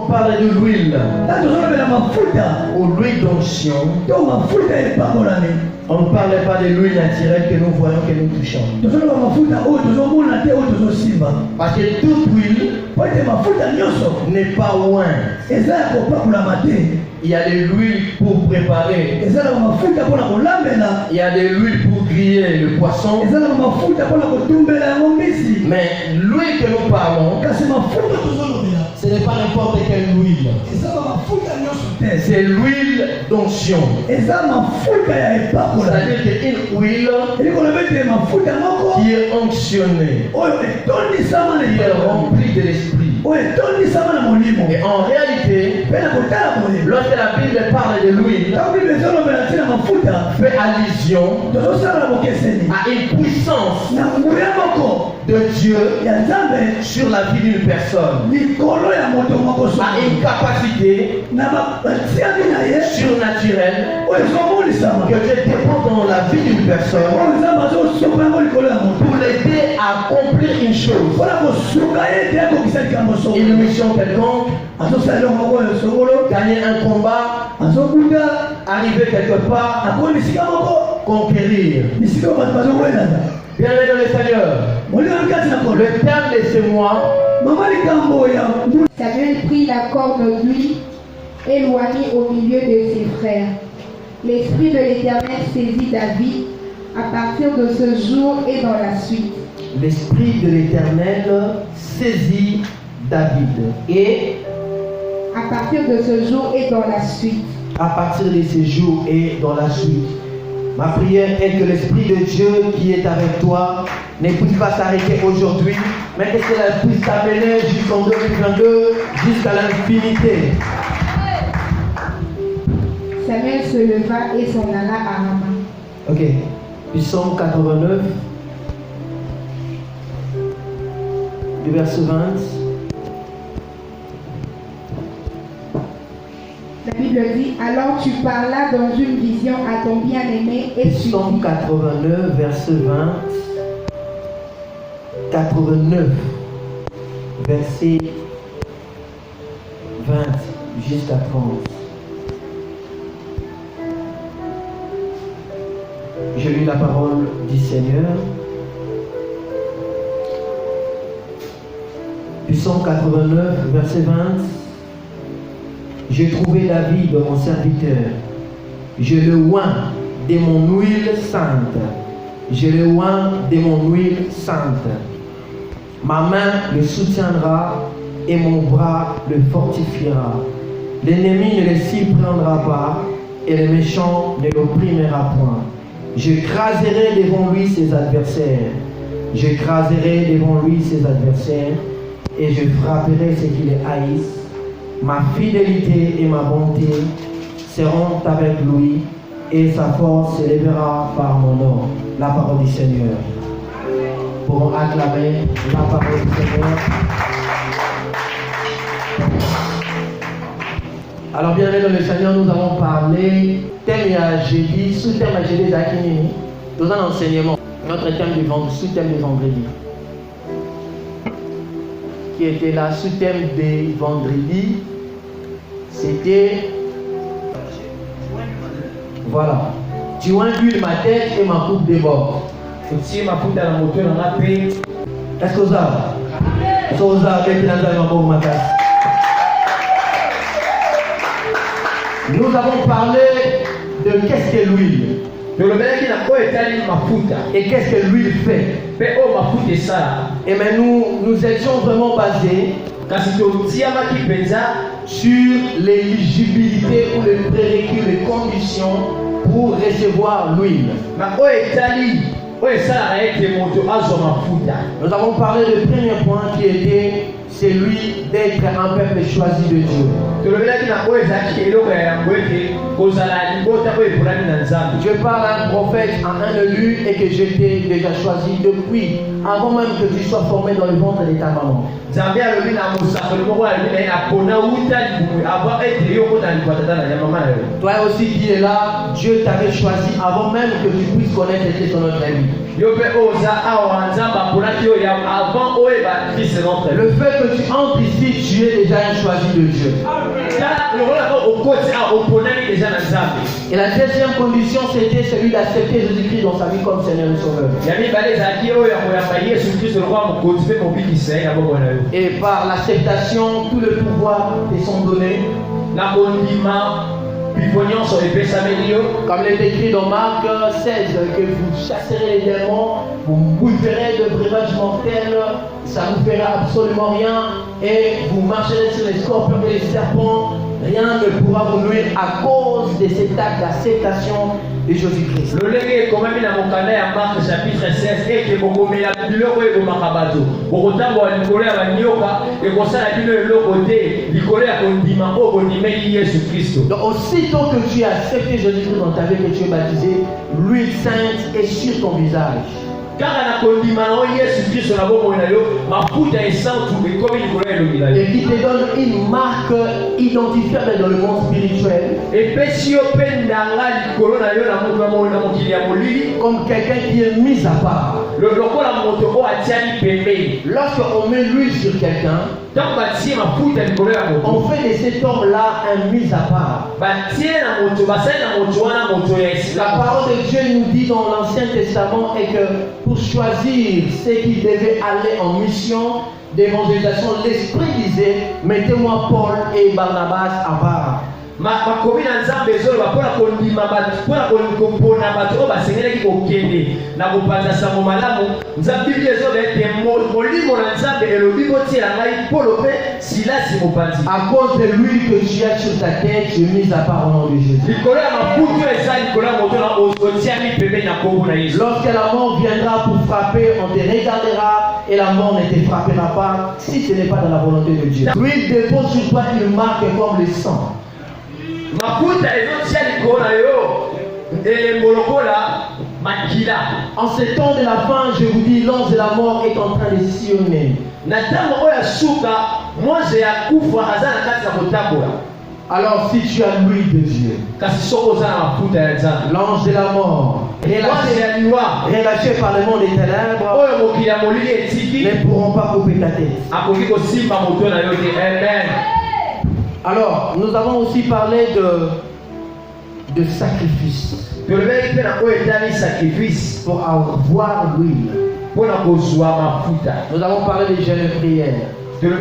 on parle de l'huile ou l'huile d'onction, on ne parlait pas de l'huile naturelle que nous voyons, que nous touchons. Parce que toute huile n'est pas loin. Il y a de l'huile pour préparer. Il y a de l'huile pour griller le poisson. Mais l'huile que nous parlons, ce n'est pas n'importe quelle huile. C'est l'huile d'onction. C'est-à-dire qu'une huile qui est onctionnée, qui est remplie de l'esprit. Et en réalité, lorsque la Bible parle de l'huile, fait allusion à une puissance de Dieu sur la vie d'une personne, à une capacité surnaturelle que Dieu dépend dans la vie d'une personne pour l'aider à accomplir une chose, une mission quelconque, gagner un combat, arriver quelque part, conquérir. Bien-aimé dans le Seigneur, le terme de ce mois, Samuel prit la corne d'huile, éloigné au milieu de ses frères. L'Esprit de l'Éternel saisit David à partir de ce jour et dans la suite. L'Esprit de l'Éternel saisit David. Et à partir de ce jour et dans la suite. À partir de ce jour et dans la suite. Ma prière est que l'Esprit de Dieu qui est avec toi ne puisse pas s'arrêter aujourd'hui, mais que cela puisse t'amener jusqu'en 2022, jusqu'à l'infinité. Samuel se leva et s'en alla à Rama. Ok. Psaume 89, du verset 20. La Bible dit, alors tu parlas dans une vision à ton bien-aimé et tu dis. Psaume 89, verset 20. 89, verset 20 jusqu'à 30. Je lis la parole du Seigneur. Psaume 89, verset 20. J'ai trouvé David, mon serviteur. Je le oins de mon huile sainte. Je le oins de mon huile sainte. Ma main le soutiendra et mon bras le fortifiera. L'ennemi ne le s'y prendra pas et le méchant ne l'opprimera point. J'écraserai devant lui ses adversaires. J'écraserai devant lui ses adversaires et je frapperai ceux qui les haïssent. Ma fidélité et ma bonté seront avec lui et sa force s'élèvera par mon nom. La parole du Seigneur. Pour acclamer la parole du Seigneur. Alors bien aimé dans le Seigneur, nous avons parlé thème à jeudi, sous-thème à jeudi d'Akinini, dans un enseignement, notre thème du vendredi, sous-thème du vendredi, qui était là, sous-thème des vendredis, c'était, voilà, tu induis ma tête et ma coupe déborde. Est-ce que vous avez nous avons parlé de qu'est-ce que l'huile. Et qu'est-ce que l'huile fait. Et mais nous étions vraiment basés sur l'éligibilité ou les prérequis, les conditions pour recevoir l'huile. Nous avons parlé du premier point qui était celui d'être un peuple choisi de Dieu. Je parle à un prophète, à un élu et que j'étais déjà choisi depuis avant même que tu sois formé dans le ventre de ta maman. Toi aussi qui es là, Dieu t'avait choisi avant même que tu puisses connaître son autre vie. Le fait que tu entres ici, tu es déjà un choisi de Dieu. Et la deuxième condition, c'était celui d'accepter Jésus-Christ dans sa vie comme Seigneur et Sauveur. Et par l'acceptation, tous les pouvoirs te sont donnés. Comme il est écrit dans Marc 16, que vous chasserez les démons, vous boufferez de breuvages mortels, ça ne vous fera absolument rien, et vous marcherez sur les scorpions et les serpents, rien ne pourra vous nuire à cause de cet acte d'acceptation de Jésus-Christ. Donc aussitôt que tu as accepté Jésus-Christ dans ta vie, que tu es baptisé, l'huile sainte est sur ton visage. Et qui te donne une marque identifiable dans le monde spirituel. Comme quelqu'un qui est mis à part. Lorsqu'on met l'huile sur quelqu'un, on fait de cet homme-là un mis à part. La parole de Dieu nous dit dans l'Ancien Testament est que pour choisir ceux qui devaient aller en mission d'évangélisation, l'Esprit disait, mettez-moi Paul et Barnabas à part. À cause de l'huile que tu as sur ta tête, tu es mis à part au nom de Jésus. Lorsque la mort viendra pour frapper, on te regardera et la mort ne te frappera pas si ce n'est pas dans la volonté de Dieu. L'huile dépose sur toi une marque comme le sang. En ce temps de la fin, je vous dis, l'ange de la mort est en train de sillonner. Alors si tu as l'huile de Dieu, l'ange de la mort, relâché par le monde des ténèbres, ne pourront pas couper ta tête. Alors, nous avons aussi parlé de sacrifice. Pour avoir l'huile. Nous avons parlé des jeûnes et prières. Nous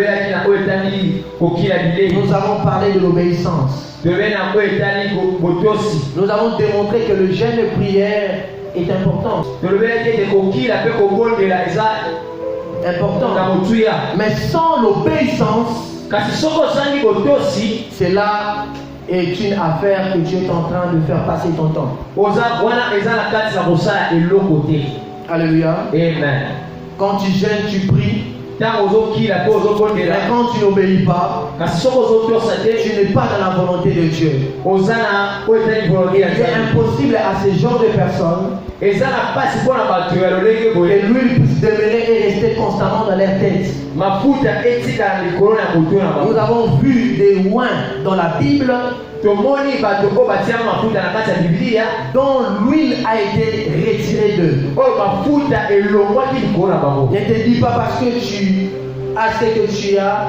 avons parlé de l'obéissance. Nous avons démontré que le jeûne et prière est important. Mais sans l'obéissance, cela est une affaire que Dieu est en train de faire passer ton temps. Alléluia. Amen. Quand tu jeûnes, tu pries. Mais quand tu n'obéis pas, tu n'es pas dans la volonté de Dieu. Il est impossible à ce genre de personnes que l'huile puisse demeurer et rester constamment dans leur tête. Nous avons vu des oins dans la Bible dont l'huile a été retirée d'eux. Ne te dis pas parce que tu as ce que tu as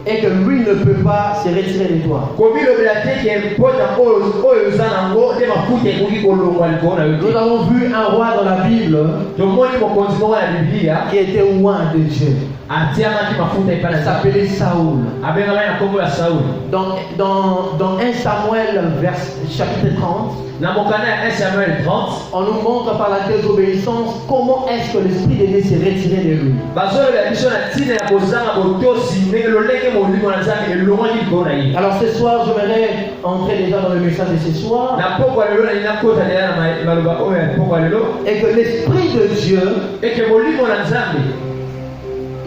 et que l'huile ne peut pas se retirer de toi. Nous avons vu un roi dans la Bible qui était oint de Dieu. Il s'appelait Saoul. Dans 1 Samuel chapitre 30, on nous montre par la désobéissance comment est-ce que l'esprit de Dieu s'est retiré de lui. Alors ce soir, j'aimerais entrer déjà dans le message de ce soir. Et que l'esprit de Dieu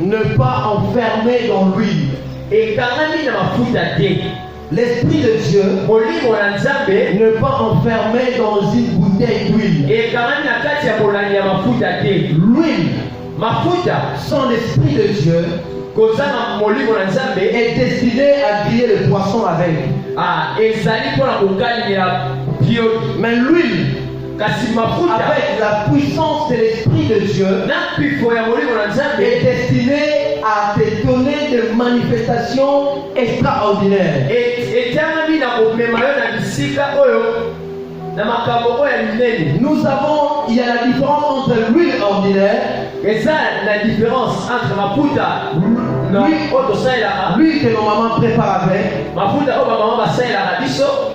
ne pas enfermé dans l'huile. L'esprit de Dieu ne pas enfermé dans une bouteille d'huile. L'huile, sans l'esprit de Dieu, est destiné à griller le poisson avec. Mais l'huile avec la puissance de l'Esprit de Dieu, est destiné à te donner des manifestations extraordinaires. Il y a la différence entre l'huile ordinaire et ça, la différence entre mafuta l'huile que nos mamans préparent avec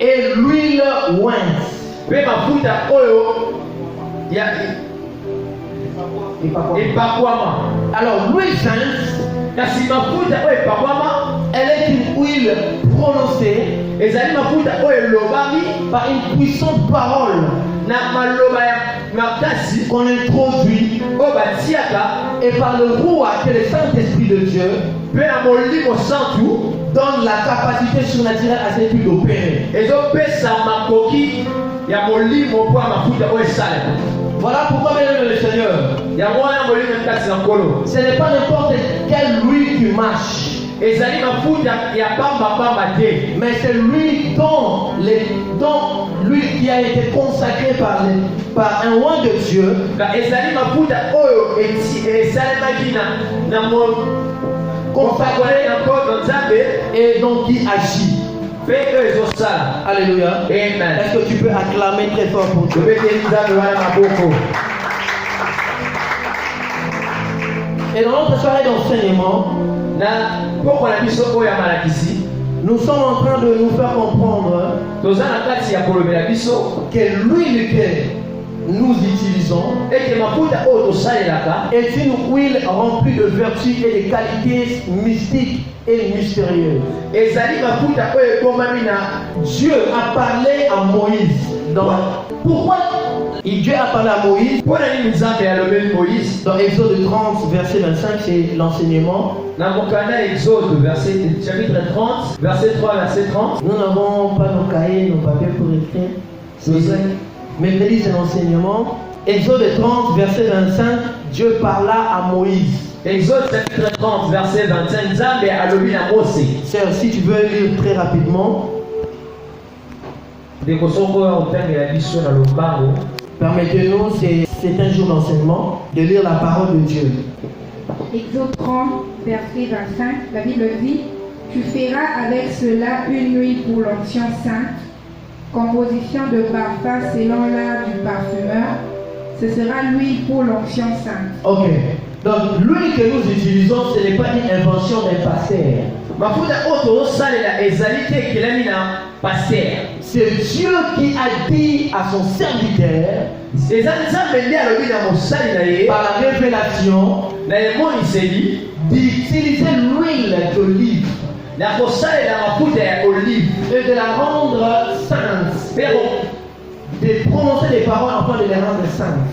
et l'huile ointe. Alors l'huile sainte, elle est une huile prononcée par une puissante parole qu'on introduit et par le roi que le Saint-Esprit de Dieu donne la capacité surnaturelle à cette huile d'opérer. Voilà pourquoi, mesdames et Seigneur, ce n'est pas n'importe quelle huile qui marche, mais c'est l'huile dont l'huile qui a été consacrée par un roi de Dieu et donc qui agit. Alléluia. Amen. Est-ce que tu peux acclamer très fort pour Dieu? Et dans notre soirée d'enseignement, nous sommes en train de nous faire comprendre que l'huile que nous utilisons est une huile remplie de vertus et de qualités mystiques et mystérieuses. Dieu a parlé à Moïse. Pourquoi Dieu a parlé à Moïse? Dans Exode 30, verset 25, c'est l'enseignement. Chapitre 30, verset 3, verset 30. Nous n'avons pas nos cahiers, nos papiers pour écrire. Mercredi, c'est l'enseignement. Exode 30, verset 25, Dieu parla à Moïse. Exode chapitre 30, verset 25, Nzambe alobi na Mose. Sœur, si tu veux lire très rapidement, permettez-nous, c'est un jour d'enseignement, de lire la parole de Dieu. Exode 30, verset 25, la Bible dit: Tu feras avec cela une huile pour l'onction sainte, composition de parfum selon l'art du parfumeur. Ce sera l'huile pour l'onction sainte. Ok. Donc l'huile que nous utilisons, ce n'est pas une invention d'un pasteur. C'est Dieu qui a dit à son serviteur, par la révélation, d'utiliser l'huile d'olive et de la rendre sainte, de prononcer des paroles afin de les rendre saintes.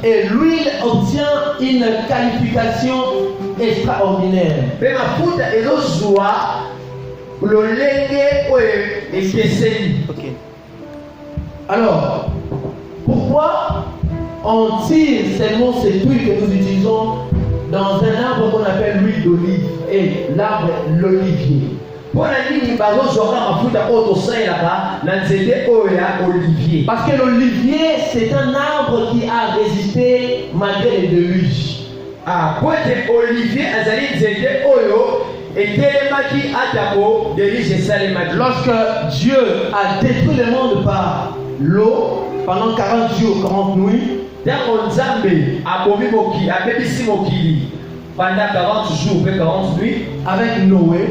Et l'huile obtient une qualification extraordinaire. Ok. Alors, pourquoi on tire seulement cette huile que nous utilisons dans un arbre qu'on appelle l'huile d'olive et l'arbre l'olivier? Parce que l'olivier, c'est un arbre qui a résisté malgré les déluges. Lorsque Dieu a détruit le monde par l'eau pendant 40 jours, 40 nuits, avec Noé,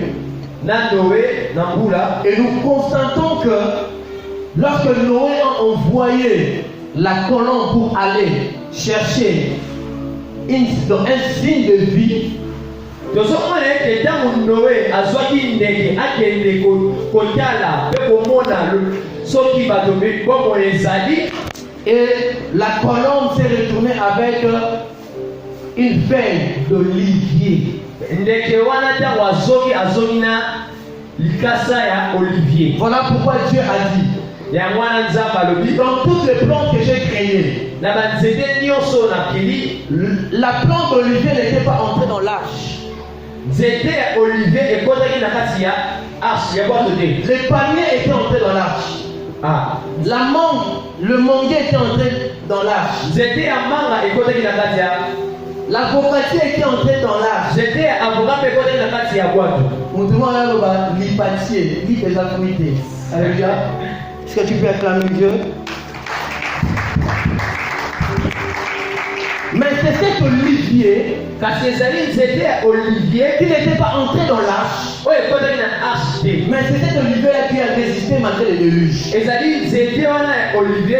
et nous constatons que lorsque Noé a envoyé la colombe pour aller chercher un signe de vie, et la colombe s'est retournée avec une feuille d'olivier. Voilà pourquoi Dieu a dit, dans toutes les plantes que j'ai créées, la plante d'olivier n'était pas entrée dans l'arche. Les palmiers étaient entrés dans l'arche. Ah. Le manguier était entré dans l'arche. J'étais à Manga et côté de la Katia. L'avocatier était entré dans l'arche. J'étais avocat et côté de la Katia. On demande à l'hypatier, lit des affinités. Alléluia. Est-ce que tu peux acclamer Dieu? Mais c'est cet olivier, Car ces amis, c'était Olivier qui n'était pas entré dans l'arche. Oui, côté de la arche. Mais c'est cet olivier-là qui a résisté malgré les déluges. Les amis, c'était Olivier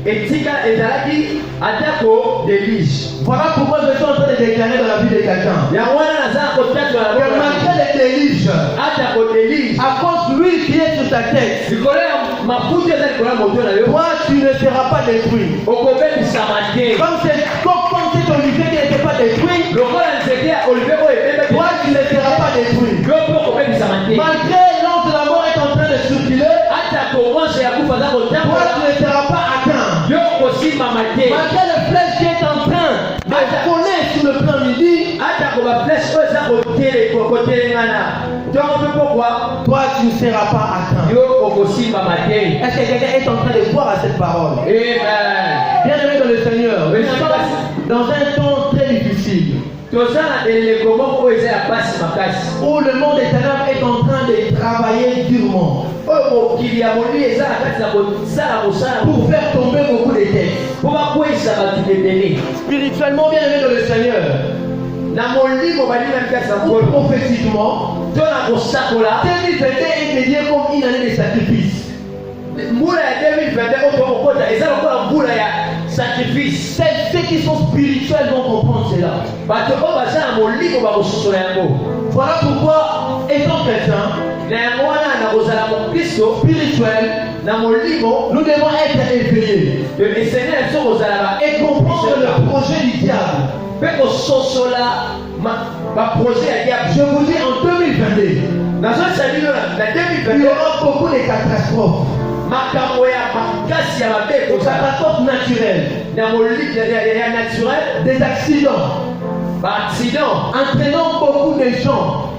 et Tika et Zalaki attaquent des liges. Voilà pourquoi je suis en train de déclarer dans la vie de quelqu'un. Il y a un hasard au tête de la Que malgré les déluges, attaquent des liges. à cause de l'huile qui est sur ta tête, Du collègue, ma poutre est la moto là. toi tu ne seras pas détruit. Au copain du Samadé. Comme cet olivier qui n'était pas détruit, Le collègue, c'était Olivier et toi tu ne seras pas détruit. le copain du Samadé. Malgré l'ange de la mort est en train de circuler, Attaque au moins, c'est à coup de faire au toi tu ne seras pas atteint. Yo aussi, Mamadé. Malgré le flèche qui est en train de coller sur le plan midi, Attaque au flèche, eux, ça côté mana. Donc, pourquoi? toi tu ne seras pas atteint. Yo aussi, Mamadé. Est-ce que quelqu'un est en train de croire à cette parole? Amen. Bien aimé dans le Seigneur, nous sommes dans un temps très difficile Tozana et comment vous êtes à passe ma casse. où le monde des ténèbres est en train de travailler durement Oh, qu'il y a mon lieu, ça pour faire tomber beaucoup de têtes. Pourquoi ça va tout détenir? Spirituellement, bien aimé dans le Seigneur, Dans mon livre, on va dire même qu'à ou prophétiquement, 2021 est dédié comme une année de sacrifice. Moula 2021, on et ça encore Moula sacrifice. Ceux qui sont spirituels vont comprendre cela. Parce que on va faire mon livre, on va se Voilà pourquoi, étant chrétien, spirituel, nous devons être éveillés et comprendre le projet du diable. Je vous dis en 2022, il y aura beaucoup de catastrophes. Des catastrophes naturelles, des accidents, entraînant beaucoup de gens.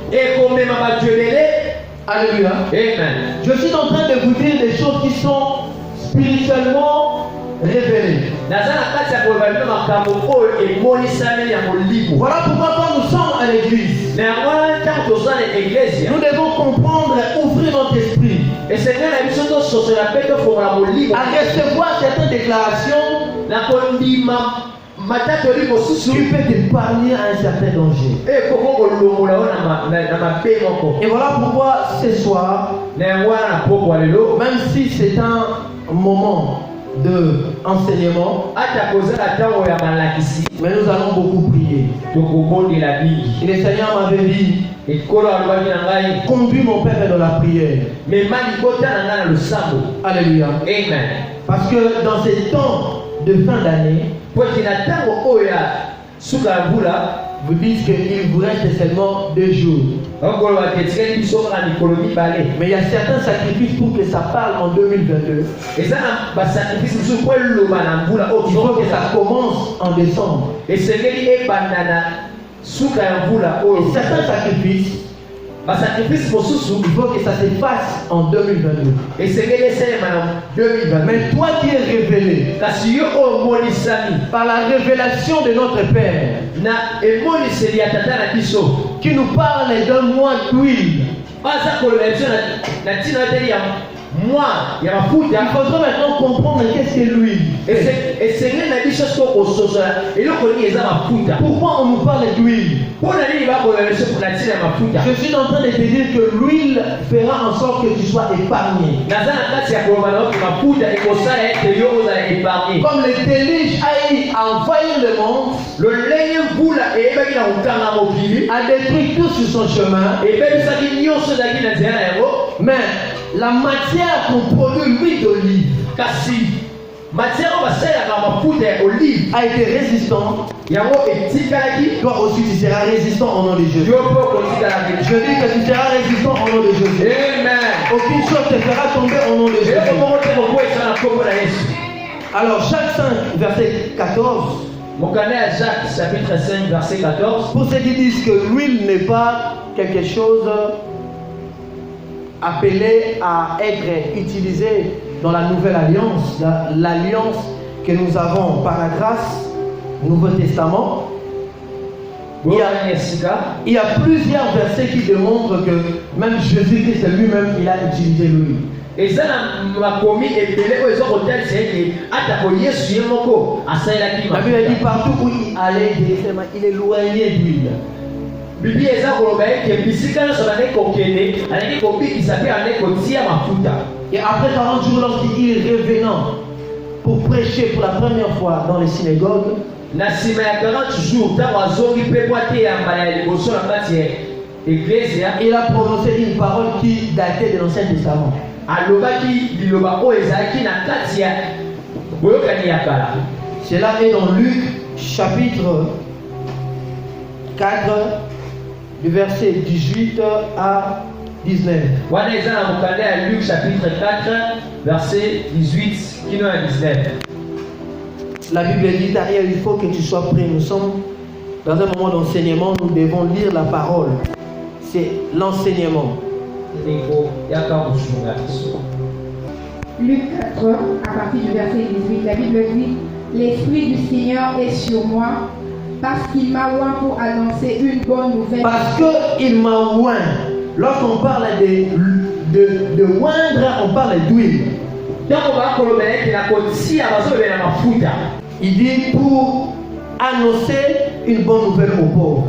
Alléluia. Amen. Je suis en train de vous dire des choses qui sont spirituellement révélées. Voilà pourquoi quand nous sommes à l'église, nous devons comprendre, ouvrir notre esprit, à recevoir certaines déclarations qui peuvent t'épargner à un certain danger. Et voilà pourquoi ce soir, même si c'est un moment de enseignement, mais nous allons beaucoup prier. Et le Seigneur m'avait dit, conduis mon Père dans la prière. Alléluia. Amen. Parce que dans ces temps de fin d'année, vous dites qu'il vous reste seulement 2 jours. Mais il y a certains sacrifices pour que ça parle en 2022. Il faut que ça commence en décembre. Et certains sacrifices, il faut que ça se fasse en 2022. Mais toi qui es révélé par la révélation de notre Père, qui nous parle d'un mois d'huile, il faudra maintenant comprendre qu'est-ce que l'huile. Pourquoi on nous parle d'huile? Je suis en train de te dire que l'huile fera en sorte que tu sois épargné. Comme le déluge a envahi le monde, a détruit tout sur son chemin, mais la matière qu'on produit, l'huile d'olive, a été résistante. Toi aussi tu seras résistant au nom de Jésus. Je dis que tu seras résistant au nom de Jésus. Amen. Aucune chose te fera tomber au nom de Jésus. Alors Jacques 5, verset 14. Jacques chapitre 5, verset 14. Pour ceux qui disent que l'huile n'est pas quelque chose appelé à être utilisé dans la nouvelle alliance, l'alliance que nous avons par la grâce, Nouveau Testament, il y a plusieurs versets qui démontrent que même Jésus-Christ lui-même, il a utilisé lui. La Bible dit partout où il allait, il éloignait d'huile. Et après 40 jours, lorsqu'il est revenant pour prêcher pour la première fois dans les synagogues, il a prononcé une parole qui datait de l'Ancien Testament. Cela est dans Luc chapitre 4 du verset 18 à 19. Luc chapitre 4 verset 18 à 19. La Bible dit derrière, il faut que tu sois prêt. Nous sommes dans un moment d'enseignement, nous devons lire la parole. C'est l'enseignement. Luc 4, à partir du verset 18, la Bible dit: L'Esprit du Seigneur est sur moi, parce qu'il m'a oint pour annoncer une bonne nouvelle. Parce qu'il m'a oint. Lorsqu'on parle de oindre, on parle d'huile. Il dit pour annoncer une bonne nouvelle aux pauvres.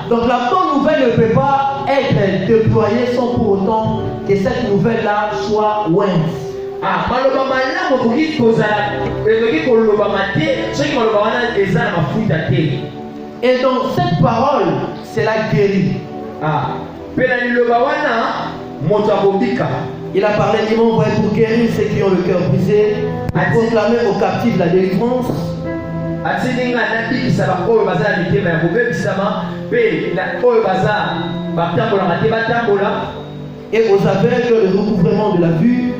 Donc la bonne nouvelle ne peut pas être déployée sans pour autant que cette nouvelle-là soit ointe. Et dans cette parole, c'est la guérie. Il a parlé, il m'a envoyé pour guérir ceux qui ont le cœur brisé, pour proclamer aux captifs la délivrance, et aux aveugles le recouvrement de la vue,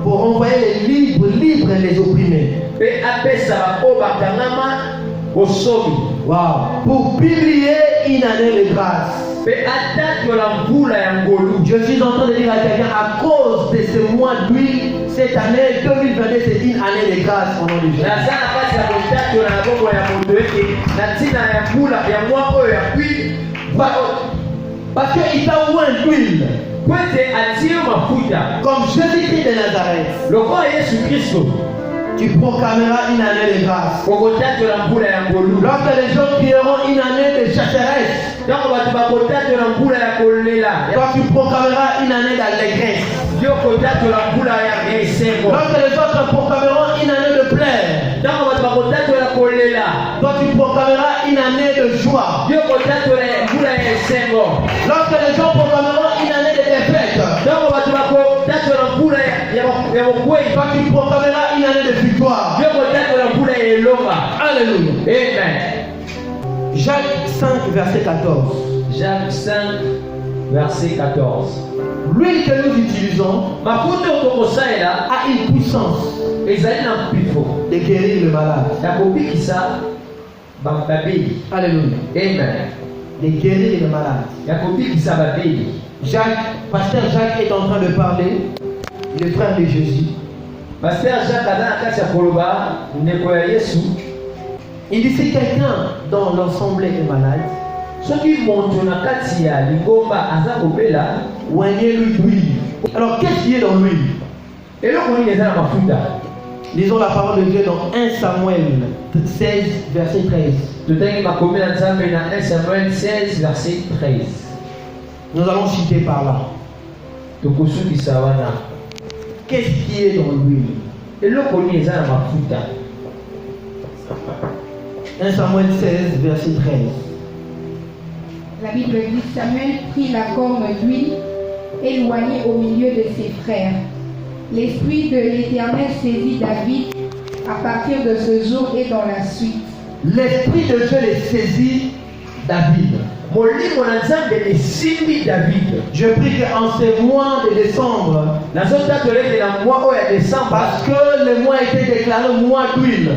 pour envoyer les libres les opprimés. Wow. Pour publier une année de grâce. Je suis en train de dire à quelqu'un, à cause de ce mois d'huile, cette année 2022, c'est une année de grâce au nom de Jésus. Parce qu'il t'a oint d'huile. Comme Jésus-Christ de Nazareth. Tu proclameras une année de grâce. Lorsque les gens crieront une année de chasseresse, toi tu proclameras une année d'allégresse. Lorsque les autres proclameront une année de plaire, toi tu proclameras une année de joie. Lorsque les gens proclameront une année de défaite, toi tu proclameras une année de victoire. Alléluia. Amen. Jacques 5, verset 14. Jacques 5, verset 14. L'huile que nous utilisons a une puissance de guérir le malade. Alléluia. Amen. De guérir le malade. Pasteur Jacques est en train de parler, le frère de Jésus. Pasteur Jacques il dit si quelqu'un dans l'assemblée est malade, oignez-lui d'huile. Alors qu'est-ce qui est dans l'huile? Lisons la parole de Dieu dans 1 Samuel 16, verset 13. 1 Samuel 16, verset 13. Nous allons citer par là. Qu'est-ce qui est dans l'huile? 1 Samuel 16, verset 13. La Bible dit: Samuel prit la corne d'huile éloigné au milieu de ses frères. L'Esprit de l'Éternel saisit David à partir de ce jour et dans la suite. L'Esprit de Dieu les saisit David. Je prie qu'en ce mois de décembre, parce que le mois a été déclaré mois d'huile,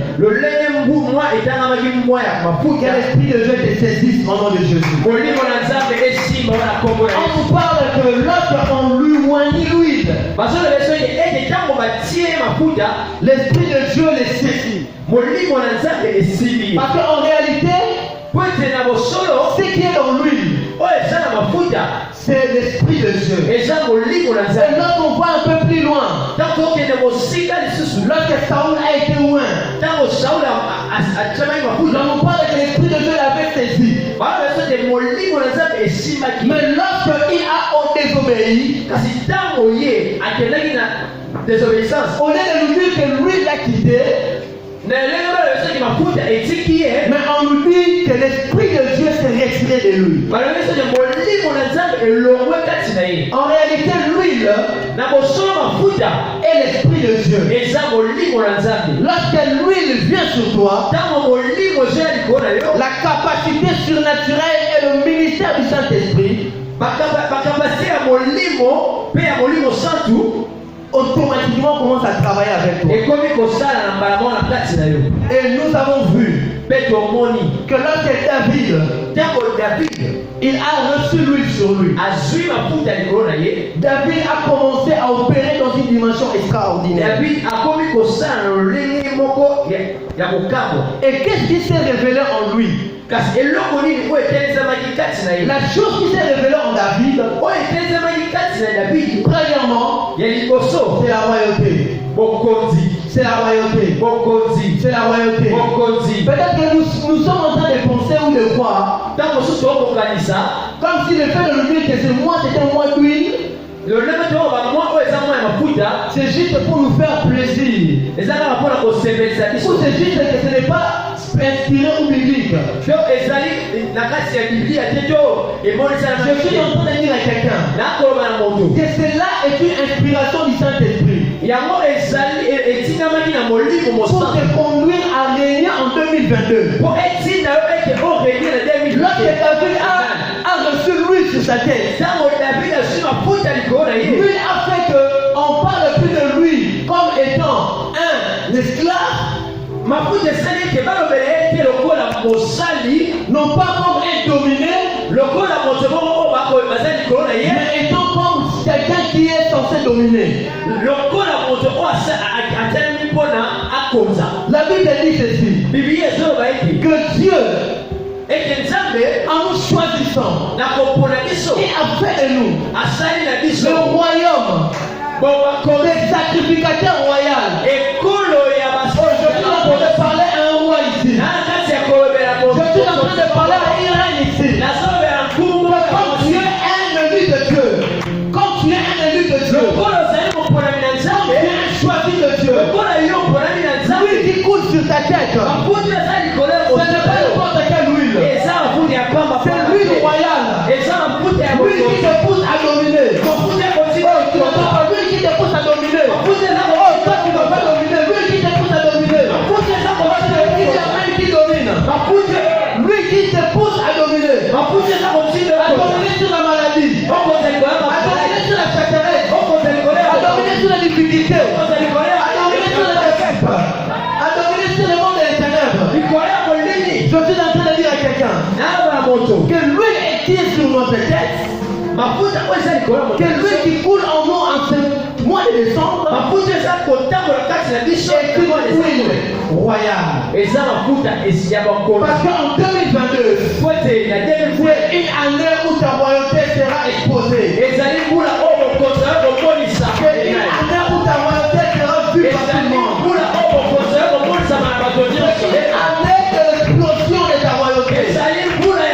moi etangamaki mwa ya Que mafuta l'Esprit de Dieu te saisisse au nom de Jésus. molimo na nzambe esimba wana kombo na On Yesu nous parle que lorsqu'on lui oignit l'huile, bazoloba biso ete ntango batie mafuta l'Esprit de Dieu les saisit. molimo na nzambe esimbi ye Parce qu'en réalité, po ete na bosolo ce qui est dans l'huile, oyo eza na mafuta c'est l'Esprit de Dieu. eza molimo na Et nzambe lorsqu'on va un peu plus loin, ntango okende mosika lisusu lorsque Saoul a été oint, ntango saul atiamaki mafuta on nous parle que l'Esprit de Dieu l'avait saisi. baloba biso ete molimo na nzambe esimbaki Mais lorsqu'il a désobéi, kasi ntango ye akendaki na désobéissance au lieu de nous dire que l'huile l'a quitté, na elenge baloba biso ete mafuta etiki ye mais on nous dit que l'Esprit de Dieu s'est retiré de lui. baloba biso ete molimo na nzambe elongwe kati na ye En réalité, l'huile na bosolo mafuta est l'Esprit de Dieu. eza molimo na nzambe Lorsque l'huile vient sur toi, ntango molimo ezoya likolo na yo la capacité surnaturelle et le ministère du Saint-Esprit bakapasite ya molimo mpe ya molimo santu automatiquement commence à travailler avec toi. ekomi kosala na mbala moko na kati na yo Et nous avons vu mpe tomoni que lorsque David, ntango david il a reçu l'huile sur lui, azwi mafuta likolo na ye David a commencé à opérer dans une dimension extraordinaire. david akomi kosala na lolenge moko ya kokamwa Et qu'est-ce qui s'est révélé en lui? kasi eloko nini oyo etelizamaki kati na ye La chose qui s'est révélée en David, oyo etelizamaki kati na david premièrement, ya liboso c'est la royauté. bokonzi C'est la royauté. bokonzi C'est la royauté. bokonzi Peut-être que nous sommes en train de penser ou de croire, ntango mosusu okokanisa comme si le fait de nous dire que ce mois c'est un mois d'huile, lolenge toyo bamwa oyo eza mwa ya mafuta c'est juste pour nous faire plaisir. eza kaka mpona kosepelisa Ou biso c'est juste que ce n'est pas inspiré ou biblique. to ezali na kati ya biblia te to emonisana Je suis en train de dire à quelqu'un nakoloba na moto que cela est une inspiration du Saint-Esprit yango ezali etingamaki na molimo pour mosantu te conduire à régner en 2022. po etinda yo ete orenie na Lorsque David a reçu l'huile sur sa tête, ntango david azwi mafuta likolo na ye l'huile a fait qu'on parle plus de lui comme étant un esclave, mafuta esali ete balobela ye te lokola mosali non pas comme un dominé, lokola moto moko oyo baza likolo na ye mais étant comme quelqu'un qui est censé dominer. lokola moto oyo atelemi mpona akonza La Bible dit ceci, biblia ezoloba ete que Dieu, ete nzambe en nous choisissant, na kopona biso il a fait de nous asali na le biso royaume bobakonzi des sacrificateurs royaux. ekolo ya Je suis en train de parler à un roi ici. na kati ya kolobela Je suis en train de parler à une reine ici. nazolobela nkumu Comme tu es un élu de Dieu, comme tu es un élu de Dieu, lokola ozali moponami na tu nzambe es un choisi de Dieu, lokola yo oponami na nzambe l'huile qui coule sur ta tête, mafuta eza likolo ya ce n'est pas n'importe quelle huile, eza mafuta ya pamba c'est l'huile royale, eza mafuta ya l'huile qui te pousse à dominer. mafuta ya Oh, tu n'entends pas, l'huile qui te pousse à dominer. mafuta eza Oh, toi tu ne vas pas dominer, l'huile qui te pousse à dominer. mafuta eza Oh, c'est qui t'amène qui domine. mafuta Lui qui te pousse à dominer. mafuta eza kotinda À dominer sur la maladie. okoza likolo ya À dominer sur la sécheresse. okoza likolo ya À dominer sur les difficultés. okoza likolo ya À dominer sur les défaites. À dominer sur le monde des ténèbres. likolo ya molini Je suis en train de dire à quelqu'un naba na moto que l'huile est sur notre tête. mafuta oyo eza likolo ya moto Que l'huile qui coule en nous en ce mois de décembre mafuta eza kotambola kati na biso est une huile royale. eza mafuta ya bakonzi Parce qu'en 2022, po ete na 2020 c'est une année où ta royauté sera exposée. ezali mbula oyo bokonzi oyo bomonisa C'est une année où ta royauté sera vue par tout le ezali monde. mbula oyo bokonzi oyo bomonisama na bato nyonso Une année de l'explosion de ta royauté. ezali mbula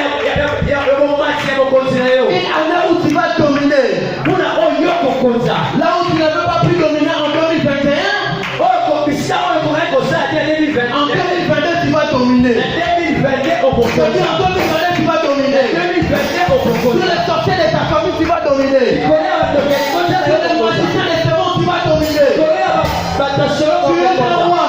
ya bomaki ya bokonzi na yo Une année où tu vas dominer. mbula oyo kokonza Là où tu n'avais pas pu dominer en 2021, oyo bisika oyo kokali kosala te en 2020 2022 tu vas dominer. na 2020 Je okokonza dis en 2022 tu vas dominer. 2020 Sur okokonza les sorciers de ta famille tu vas dominer. likolo ya bato ya likonza Sur les magiciens des démons tu vas dominer. likolo ya batasolo Tu es un roi.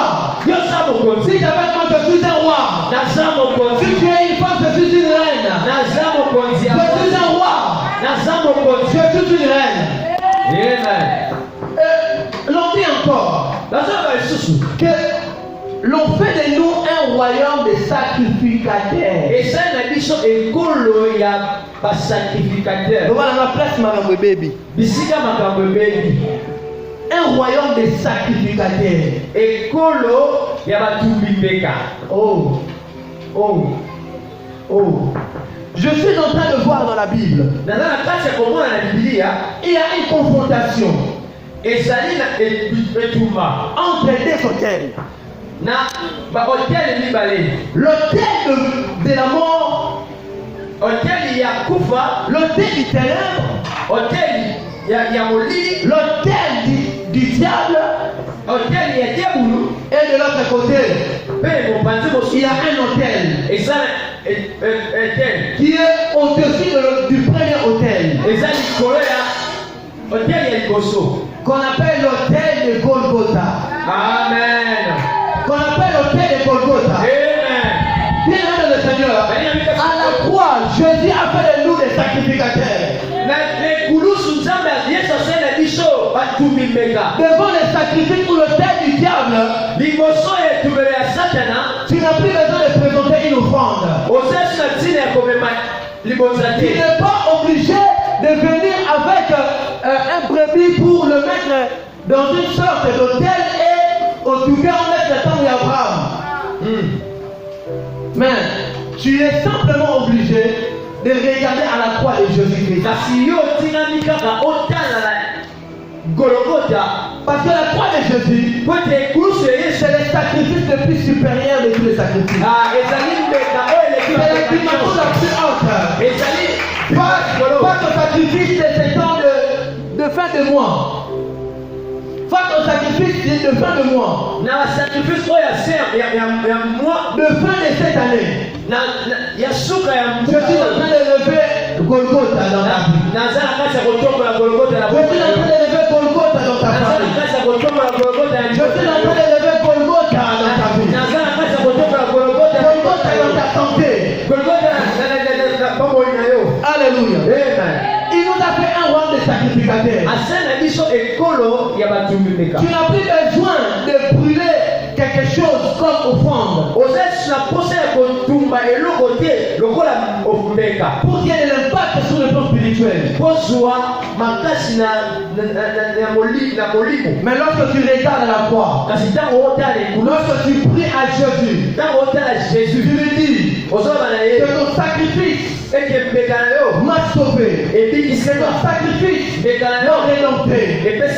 yo za mokonzi Si j'avais moi je suis un roi. naza mokonzi Si tu es une femme je suis une reine. naza mokonzi Je suis un roi. naza mokonzi Je suis une reine. amen L'on dit encore nazoyoka lisusu que l'on fait de nous un royaume sacrificateur. Et ça, il a dit ça, écolo, il y a pas sacrificateur. Voilà la place Marambo baby. Bisika makambo baby. Un royaume de sacrificateurs. Écolo, il y a pas tout bibeka. Oh, oh, oh. Je suis en train de voir dans la Bible. Dans la classe, comment la Bible, Il y a une confrontation et ça dit entre deux hôtels. na ba hôtel ni balé. L'hôtel de la mort, Hôtel ya kufa, l'hôtel du ténèbre, hôtel ya molili, l'hôtel du diable, hôtel ya diabulu. et de l'autre côté, Pe mo panzi mo il y a un hôtel et ça hôtel. qui est au-dessus du premier hôtel, Et ça ni Korea. Hôtel ya Koso. qu'on appelle l'hôtel de Golgotha. Amen. Qu'on appelle l'hôtel de Golgotha. Amen. Bien aimé le Seigneur, à la croix, Jésus a fait de nous des sacrificateurs. Na le kulusu nzambe Yesu asema biso batumi mbeka. Devant les sacrifices pour l'hôtel du diable, Liboso yetu mbele ya Satana, tu n'as plus besoin de présenter une offrande. osesi na ntina ya komema libonza Tu te. n'es pas obligé de venir avec un brebis pour le mettre dans une sorte d'hôtel et au tout cas on met le temps d'Abraham. Mais tu es simplement obligé de regarder à la croix de Jésus-Christ. Kasi yo otingami kaka otala na Golgotha. Parce que la croix de Jésus, Po ete ekulusu ya Yesu c'est le sacrifice le plus supérieur de tous les sacrifices. ezali mbeka oyo eleki C'est la dimension la plus haute. ezali Pas ton sacrifice de ces temps de fin de mois. Pas ton sacrifice de fin de mois. na basacrifice oyo ya mwa De fin de cette année. ya suka ya Je suis en train de lever Golgotha dans ta vie. naza na kati ya kotombola Golgotha na Je suis en train de lever Golgotha dans ta naza na famille. kati ya kotombola Golgotha ya Je suis en train de lever Golgotha dans ta vie. naza na kati ya kotombola Golgotha Golgotha dans ta santé. Golgotha na bomoi na yo. Alléluia. Amen. Il nous a fait un roi de sacrificateur. Asana biso ekolo ya batumbi mbeka. Tu n'as plus besoin de brûler quelque chose comme offrande Osesi na posa ya kotumba eloko te lokola mbeka. pour qu'il y ait de l'impact sur le plan spirituel. Pozwa makasi na molimo. Mais lorsque tu regardes à la croix, Kasi ntango otala ekolo, lorsque tu pries à Jésus, ntango otala tu Jésus, lui dis ozoloba na que ye ton sacrifice eke mbeka na yo m'a sauvé, que ebikisema ton sacrifice mbeka na m'a yo rédempté.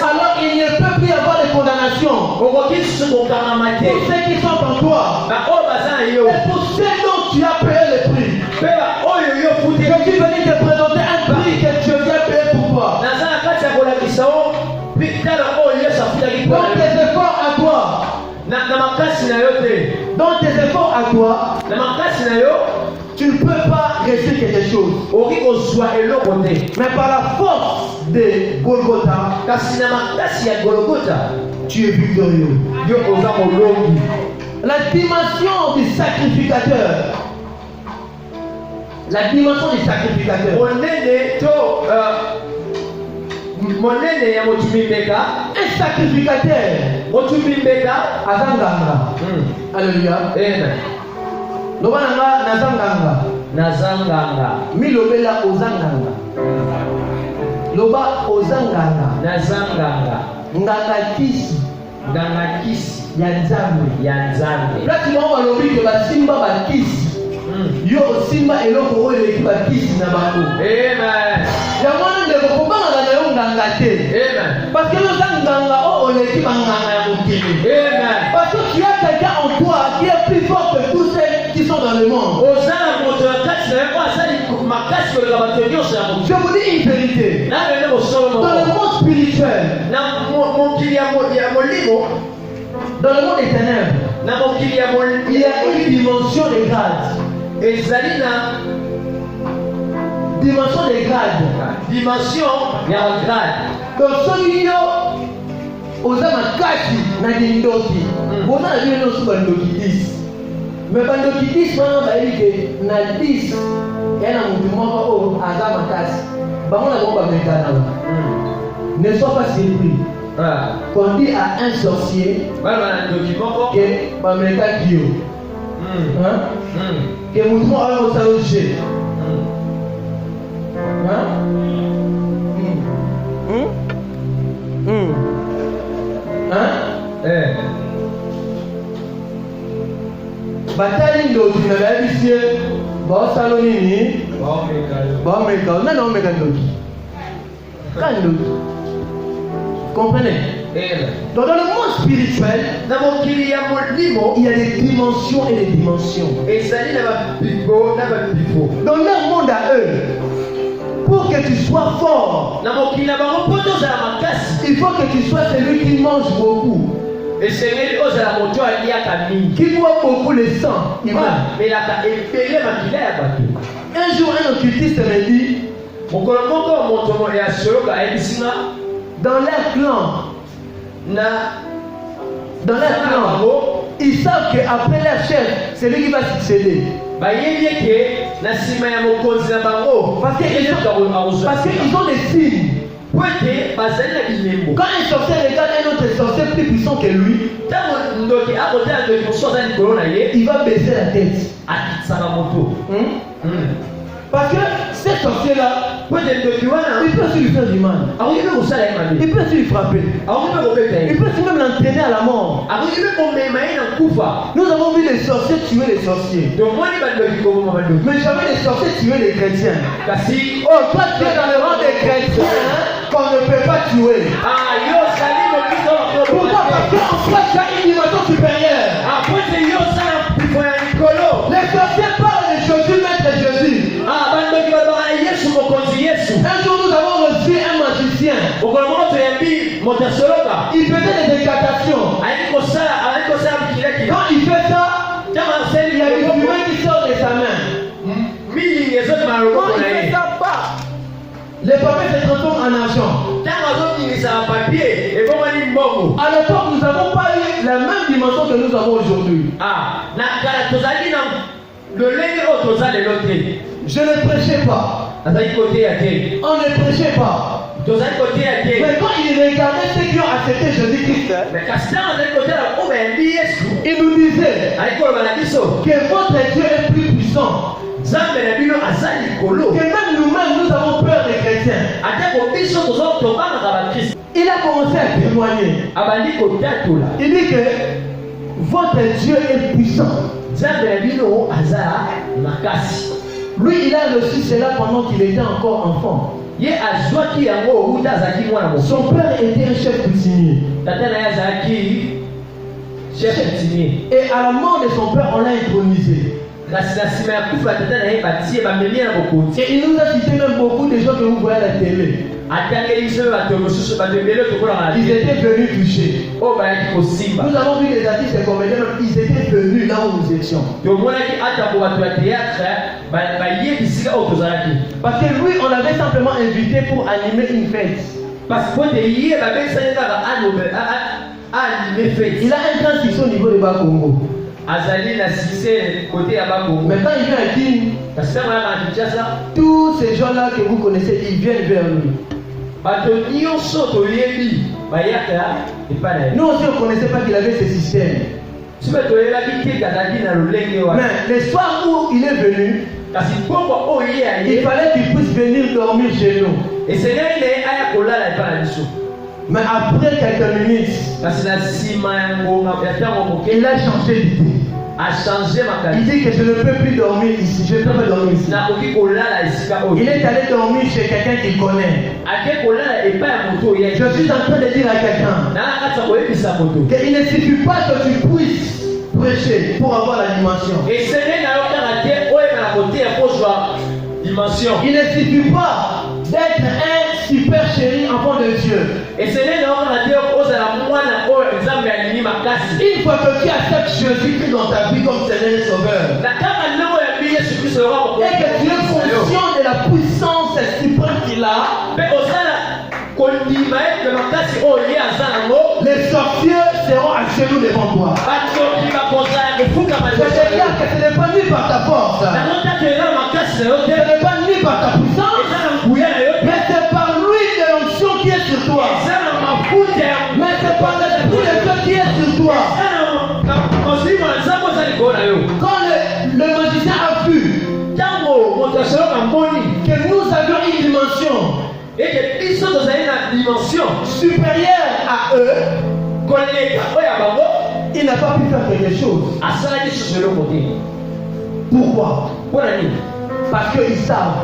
Alors il ne peut plus y avoir de condamnation okoki susu kokangama te pour ceux qui sont en toi na oyo baza na yo et pour ceux dont tu as payé le prix. mpe oyo yo futi Je suis venu te présenter un prix que Jésus a payé pour toi. naza na kati ya kolakisa o mpe tala oyo yesu afutaki mpo Dans tes efforts à toi, na makasi na yo te dans tes efforts à toi, na makasi na yo tu ne peux pas rester quelque chose. okoki kozwa eloko te Mais par la force de Golgotha, kasi na makasi ya Golgotha tu es victorieux. yo oza molongi. La dimension du sacrificateur. La dimension du sacrificateur. monene to monene ya motumi mbeka. Un sacrificateur. Motumi mbeka Azanganga. Alléluia. ena Lobananga nazanganga. nazanganga Milobela ozanganga. Loba ozanganga. nazanganga Nganga kisi nganga kisi ya nzambe. ya nzambe. Là tu m'as balobi que basimba bakisi. Yo simba eloko oyo eleki bakisi na bango. Amen. Yango wana ndeko kobanga na yo nganga te. Amen. Parce que yoza nganga oyo oleki banganga ya mokili. Amen. Parce que tu as quelqu'un en toi qui est plus fort que tous ceux qui sont dans le monde. Ozana moto ya kati na yo asali makasi koleka bato nyonso ya Je mokili. vous dis une vérité. Nabende bosolo Dans le moko monde spirituel, na mokili ya molimo, dans le monde des ténèbres, na mokili ya il y a une dimension de grade. ezali na Dimension de grade. dimension ya grade. Donc soki yo oza makasi na lindoki, oza na bino nyonso bandoki 10. Mais bandoki 10 wana bayebi ke na 10 eya na motu moko oyo aza makasi. Bango na bango bamekana. Ne sois pas surpris. Qu'on dit à un sorcier bana na ndoki moko que bamekaki yo. Hein? Que vous avez au salon G. Hein? Hein? Bataille de la vie, bon salon nini, bon méga, non méga d'autres. Quand d'autres? Comprenez? Donc dans le monde spirituel, il y a des dimensions et des dimensions. Dans leur monde à eux, pour que tu sois fort, il faut que tu sois celui qui mange beaucoup. Qui boit beaucoup le sang. Un jour, un occultiste me dit, dans leur clan, ils savent qu'après leur chef, c'est lui qui va succéder. Parce qu'ils ont des signes. Quand un sorcier regarde un autre sorcier plus puissant que lui, il va baisser la tête. Parce que ces sorciers-là, il peut aussi lui faire du mal. Il peut aussi lui frapper. Il peut aussi même l'entraîner à la mort. Nous avons vu les sorciers tuer les sorciers. Mais jamais les sorciers tuer les chrétiens. Oh, toi tu es dans le rang des chrétiens qu'on ne peut pas tuer. Pourquoi? Parce qu'en toi tu as une dimension supérieure. Les sorciers parlent de Jésus, maître Jésus. Un jour nous avons reçu un magicien. Il faisait des incantations. Quand il fait ça, il y a une fumée qui sort de sa main. Quand il fait ça, les papiers se transforment en argent. À l'époque, nous n'avons pas eu la même dimension que nous avons aujourd'hui. Je ne prêchais pas. On ne prêchait pas. Mais quand il regardait ceux qui ont accepté Jésus-Christ, il nous disait que votre Dieu est plus puissant. Que même nous-mêmes, nous avons peur des chrétiens. Il a commencé à témoigner. Il dit que votre Dieu est puissant. Lui, il a reçu cela pendant qu'il était encore enfant. Son père était un chef coutumier. Et à la mort de son père, on l'a intronisé. Et il nous a cité même beaucoup de gens que vous voyez à la télé. Ils étaient venus toucher. Nous avons vu les artistes et comédiens, ils étaient venus là où nous étions. Parce que lui, on l'avait simplement invité pour animer une fête. Il a un grand succès au niveau de Bakongo. Mais quand il vient à Kin, tous ces gens-là que vous connaissez, ils viennent vers lui. Nous aussi, on ne connaissait pas qu'il avait ce système. Mais le soir où il est venu, il fallait qu'il puisse venir dormir chez nous. Mais après quelques minutes, il a changé d'idée. Il dit que je ne peux plus dormir ici, je ne peux pas dormir ici. Il est allé dormir chez quelqu'un qu'il connaît. Je suis en train de dire à quelqu'un qu'il ne suffit pas que tu puisses prêcher pour avoir la dimension. Il ne suffit pas d'être un super chéri enfant de Dieu. Une fois que tu acceptes Jésus-Christ dans ta vie comme Seigneur et Sauveur, et que tu es conscient de la puissance suprême qu'il a, les sorciers seront à genoux devant toi. C'est-à-dire que ce n'est pas ni par ta force, ce n'est pas ni par ta puissance, mais c'est par l'huile de l'onction qui est sur toi. Mais c'est par l'esprit de Dieu qui est sur toi. Quand Et que ils sont dans une dimension supérieure à eux, il n'a pas pu faire quelque chose. Pourquoi? Parce qu'ils savent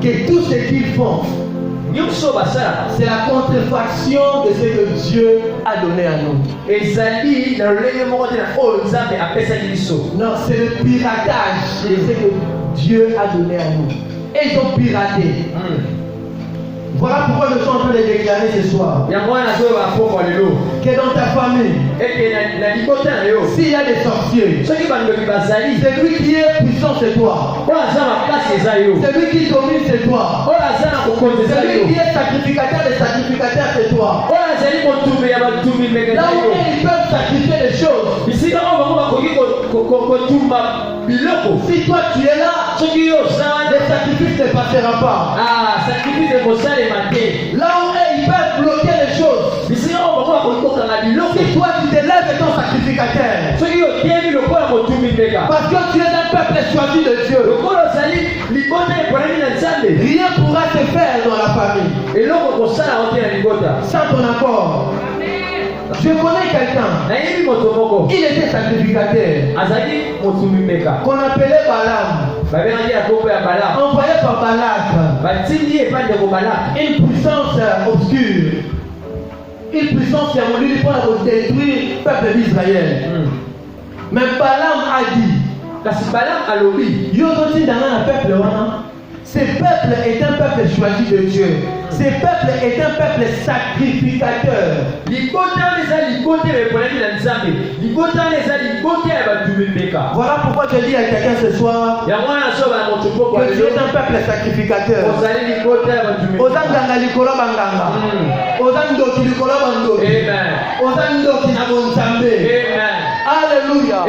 que tout ce qu'ils font, c'est la contrefaction de ce que Dieu a donné à nous. Non, c'est le piratage de ce que Dieu a donné à nous. Et ils ont piraté. Voilà pourquoi nous sommes en train de déclarer ce soir que dans ta famille, s'il y a des sorciers, c'est lui qui est puissant, c'est toi. C'est lui qui domine, c'est toi. C'est lui qui est sacrificateur des sacrificateurs, c'est toi. Là où ils peuvent sacrifier des choses, si toi tu es là, le sacrifice ne passera pas. Là où ils peuvent bloquer les choses, si toi tu te lèves et ton sacrificateur, parce que tu es un peuple choisi de Dieu, rien pourra se faire dans la famille sans ton accord. Je connais quelqu'un, il était sacrificateur, qu'on appelait Balaam, envoyé par Balak, une puissance obscure, une puissance qui a voulu pour détruire le peuple d'Israël. Mais Balaam a dit, ce peuple est un peuple choisi de Dieu. Ce peuple est un peuple sacrificateur. Voilà pourquoi je dis à quelqu'un ce soir que tu es un peuple sacrificateur. Alléluia.